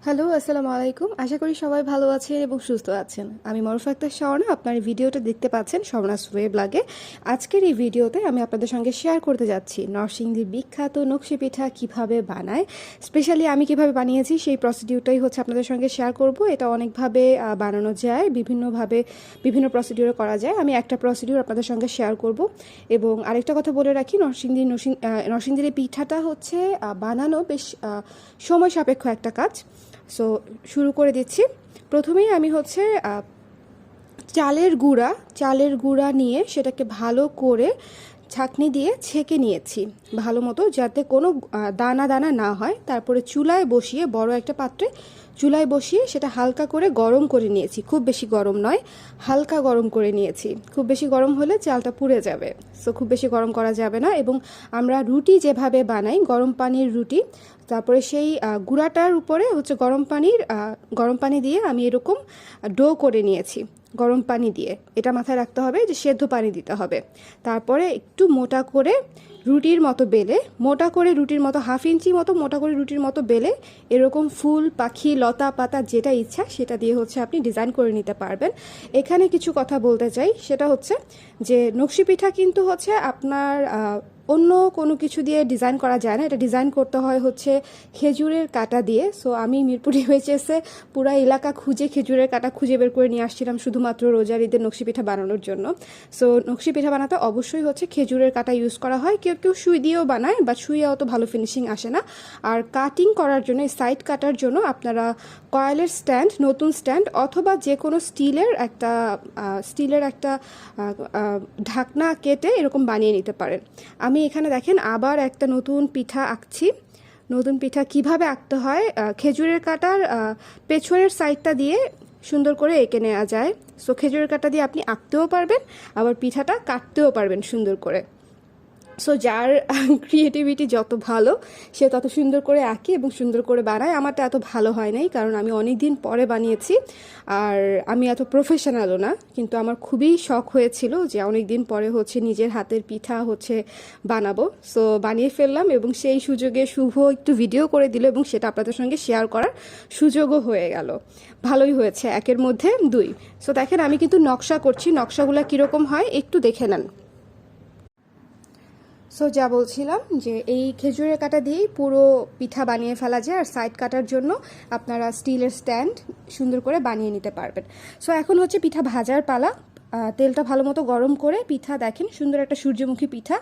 Hello, আসসালামু আলাইকুম। আশা করি সবাই ভালো আছেন এবং সুস্থ আছেন। আমি মরফা আক্তার স্বর্ণা, আপনার এই ভিডিওটা দেখতে পাচ্ছেন স্বর্ণাস ওয়েবলাগে। আজকের এই ভিডিওতে আমি আপনাদের সঙ্গে শেয়ার করতে যাচ্ছি নরসিংদীর বিখ্যাত নকশি পিঠা কীভাবে বানায়। স্পেশালি আমি কিভাবে বানিয়েছি সেই প্রসিডিউরটাই হচ্ছে আপনাদের সঙ্গে শেয়ার করব। এটা অনেকভাবে বানানো যায়, বিভিন্নভাবে বিভিন্ন প্রসিডিউরে করা যায়। আমি একটা প্রসিডিউর আপনাদের সঙ্গে শেয়ার করব। এবং আরেকটা কথা বলে রাখি, নরসিংদীর এই পিঠাটা হচ্ছে বানানো বেশ সময় সাপেক্ষ একটা কাজ। সো শুরু করে দিচ্ছি। প্রথমেই আমি হচ্ছে চালের গুঁড়া নিয়ে সেটাকে ভালো করে ছাঁকনি দিয়ে ছেঁকে নিয়েছি ভালো মতো, যাতে কোনো দানা দানা না হয়। তারপরে চুলায় বসিয়ে, বড় একটা পাত্রে চুলায় বসিয়ে সেটা হালকা করে গরম করে নিয়েছি। খুব বেশি গরম নয়, হালকা গরম করে নিয়েছি। খুব বেশি গরম হলে চালটা পুড়ে যাবে, সো খুব বেশি গরম করা যাবে না। এবং আমরা রুটি যেভাবে বানাই, গরম পানির রুটি, তারপরে সেই গুঁড়াটার উপরে হচ্ছে গরম পানি দিয়ে আমি এরকম ডো করে নিয়েছি। গরম পানি দিয়ে, এটা মাথায় রাখতে হবে যে সেদ্ধ পানি দিতে হবে। তারপরে একটু মোটা করে রুটির মতো বেলে, রুটির মতো 1/2 ইঞ্চি মতো মোটা করে রুটির মতো বেলে এরকম ফুল, পাখি, লতা পাতা যেটা ইচ্ছা সেটা দিয়ে হচ্ছে আপনি ডিজাইন করে নিতে পারবেন। এখানে কিছু কথা বলতে চাই, সেটা হচ্ছে যে নকশি পিঠা কিন্তু হচ্ছে আপনার অন্য কোনো কিছু দিয়ে ডিজাইন করা যায় না। এটা ডিজাইন করতে হয় হচ্ছে খেজুরের কাঁটা দিয়ে। সো আমি মিরপুরে হয়েছে পুরা এলাকা খুঁজে খেজুরের কাঁটা খুঁজে বের করে নিয়ে আসছিলাম শুধুমাত্র রোজার ঈদের নকশি পিঠা বানানোর জন্য। সো নকশি পিঠা বানাতে অবশ্যই হচ্ছে খেজুরের কাঁটা ইউজ করা হয়। কেউ কেউ সুই দিয়েও বানায়, বা সুইয়ে অত ভালো ফিনিশিং আসে না। আর কাটিং করার জন্য, সাইড কাটার জন্য আপনারা কয়েলের স্ট্যান্ড, নতুন স্ট্যান্ড, অথবা যে কোনো স্টিলের একটা ঢাকনা কেটে এরকম বানিয়ে নিতে পারেন। আমি এখানে দেখেন আবার একটা নতুন পিঠা আঁকছি। নতুন পিঠা কিভাবে আঁকতে হয়, খেজুরের কাঁটার পেছনের সাইডটা দিয়ে সুন্দর করে এঁকে নেওয়া যায়। সো খেজুরের কাঁটা দিয়ে আপনি আঁকতেও পারবেন, আবার পিঠাটা কাটতেও পারবেন সুন্দর করে। সো যার ক্রিয়েটিভিটি যত ভালো, সে তত সুন্দর করে আঁকে এবং সুন্দর করে বানায়। আমারটা এত ভালো হয় নাই, কারণ আমি অনেক দিন পরে বানিয়েছি, আর আমি এত প্রফেশনালও না। কিন্তু আমার খুবই শখ হয়েছিল যে অনেক দিন পরে হচ্ছে নিজের হাতের পিঠা হচ্ছে বানাবো। সো বানিয়ে ফেললাম, এবং সেই সুযোগে শুভ একটু ভিডিও করে দিল এবং সেটা আপনাদের সঙ্গে শেয়ার করার সুযোগও হয়ে গেল। ভালোই হয়েছে, 1-এর মধ্যে 2। সো দেখেন আমি কিন্তু নকশা করছি, নকশাগুলো কীরকম হয় একটু দেখে নেন। সো যা বলছিলাম, যে এই খেজুরের কাঁটা দিয়েই পুরো পিঠা বানিয়ে ফেলা যায়, আর সাইড কাটার জন্য আপনারা স্টিলের স্ট্যান্ড সুন্দর করে বানিয়ে নিতে পারবেন। সো এখন হচ্ছে পিঠা ভাজার পালা। তেলটা ভালো মতো গরম করে পিঠা, দেখেন সুন্দর একটা সূর্যমুখী পিঠা,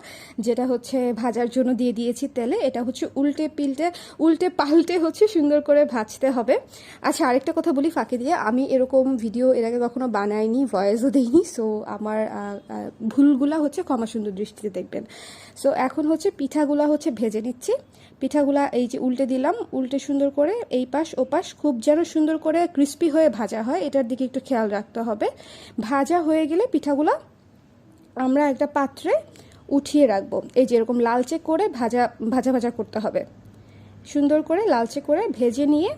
যেটা হচ্ছে ভাজার জন্য দিয়ে দিয়েছি তেলে। এটা হচ্ছে উল্টে পাল্টে হচ্ছে সুন্দর করে ভাজতে হবে। আচ্ছা, আরেকটা কথা বলি ফাঁকে দিয়ে, আমি এরকম ভিডিও এর আগে কখনো বানাইনি, ভয়েসও দিইনি। সো আমার ভুলগুলা হচ্ছে ক্ষমা সুন্দর দৃষ্টিতে দেখবেন। সো এখন হচ্ছে পিঠাগুলা হচ্ছে ভেজে নিচ্ছি। পিঠাগুলা এই যে উল্টে দিলাম, উল্টে সুন্দর করে এই পাশ ও পাশ খুব যেন সুন্দর করে ক্রিস্পি হয়ে ভাজা হয়, এটার দিকে একটু খেয়াল রাখতে হবে। ভাজা হয়ে গেলে পিঠাগুলা আমরা একটা পাত্রে উঠিয়ে রাখবো। এই যে এরকম লালচে করে ভাজা ভাজা ভাজা করতে হবে, সুন্দর করে লালচে করে ভেজে নিয়ে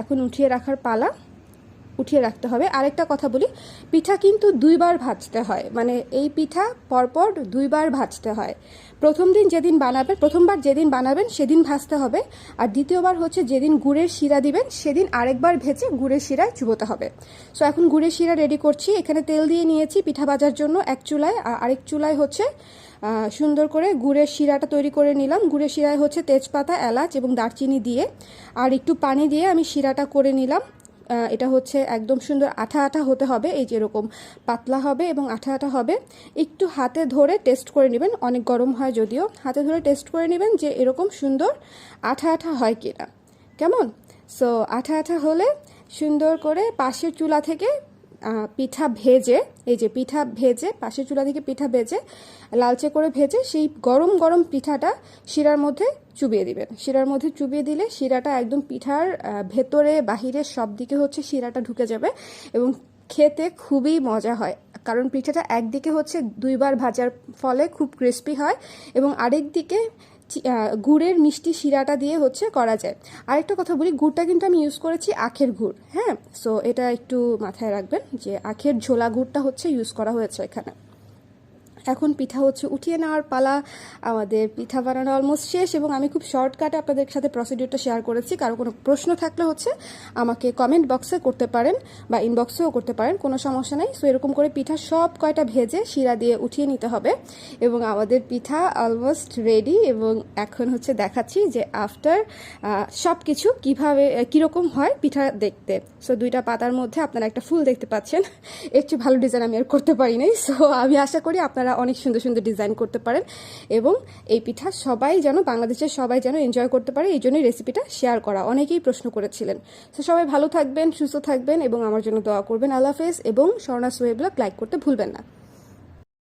এখন উঠিয়ে রাখার পালা। উঠিয়ে রাখতে হবে। আরেকটা কথা বলি, পিঠা কিন্তু 2বার ভাজতে হয়, মানে এই পিঠা পরপর 2বার ভাজতে হয়। প্রথমবার যেদিন বানাবেন সেদিন ভাজতে হবে, আর দ্বিতীয়বার হচ্ছে যেদিন গুড়ের শিরা দিবেন সেদিন আরেকবার ভেজে গুড়ের শিরায় চুবোতে হবে। সো এখন গুড়ের শিরা রেডি করছি। এখানে তেল দিয়ে নিয়েছি পিঠা ভাজার জন্য এক চুলায়, আর আরেক চুলায় হচ্ছে সুন্দর করে গুড়ের শিরাটা তৈরি করে নিলাম। গুড়ের শিরায় হচ্ছে তেজপাতা, এলাচ এবং দারচিনি দিয়ে আর একটু পানি দিয়ে আমি শিরাটা করে নিলাম। এটা হচ্ছে একদম সুন্দর আঠা আঠা হতে হবে, এই যে এরকম পাতলা হবে এবং আঠা আঠা হবে। একটু হাতে ধরে টেস্ট করে নেবেন, অনেক গরম হয় যদিও, হাতে ধরে টেস্ট করে নেবেন যে এরকম সুন্দর আঠা আঠা হয় কিনা। কেমন? সো আঠা আঠা হলে সুন্দর করে পাশের চুলা থেকে পিঠা ভেজে, এই যে পিঠা ভেজে পাশের চুলা থেকে পিঠা ভেজে লালচে করে ভেজে সেই গরম গরম পিঠাটা শিরার মধ্যে চুবিয়ে দিবেন। শিরার মধ্যে চুবিয়ে দিলে শিরাটা একদম পিঠার ভেতরে বাহিরে সব দিকে হচ্ছে শিরাটা ঢুকে যাবে এবং খেতে খুবই মজা হয়। কারণ পিঠাটা একদিকে হচ্ছে 2বার ভাজার ফলে খুব ক্রিস্পি হয়, এবং আরেক দিকে গুড়ের মিষ্টি শিরাটা দিয়ে হচ্ছে করা যায়। আরেকটা কথা বলি, গুড়টা কিন্তু আমি ইউজ করেছি আখের গুড়। হ্যাঁ, সো এটা একটু মাথায় রাখবেন যে আখের ঝোলা গুড়টা হচ্ছে ইউজ করা হয়েছে এখানে। এখন পিঠা হচ্ছে উঠিয়ে নেওয়ার পালা। আমাদের পিঠা বানানো অলমোস্ট শেষ এবং আমি খুব শর্টকাটে আপনাদের সাথে প্রসিডিউরটা শেয়ার করেছি। কারো কোনো প্রশ্ন থাকলে হচ্ছে আমাকে কমেন্ট বক্সে করতে পারেন বা ইনবক্সেও করতে পারেন, কোনো সমস্যা নেই। সো এরকম করে পিঠা সব কয়টা ভেজে শিরা দিয়ে উঠিয়ে নিতে হবে এবং আমাদের পিঠা অলমোস্ট রেডি। এবং এখন হচ্ছে দেখাচ্ছি যে আফটার সব কিছু কীভাবে কীরকম হয় পিঠা দেখতে। সো দুইটা পাতার মধ্যে আপনারা একটা ফুল দেখতে পাচ্ছেন, এর চেয়ে ভালো ডিজাইন আমি আর করতে পারি নাই। সো আমি আশা করি আপনারা অনেক সুন্দর সুন্দর ডিজাইন করতে পারেন এবং এই পিঠা সবাই যেন, বাংলাদেশের সবাই যেন এনজয় করতে পারে, এই জন্যই রেসিপিটা শেয়ার করা। অনেকেই প্রশ্ন করেছিলেন। তো সবাই ভালো থাকবেন, সুস্থ থাকবেন এবং আমার জন্য দোয়া করবেন। আল্লাহ হাফেজ এবং স্বর্ণা সোহেব ব্লগ লাইক করতে ভুলবেন না।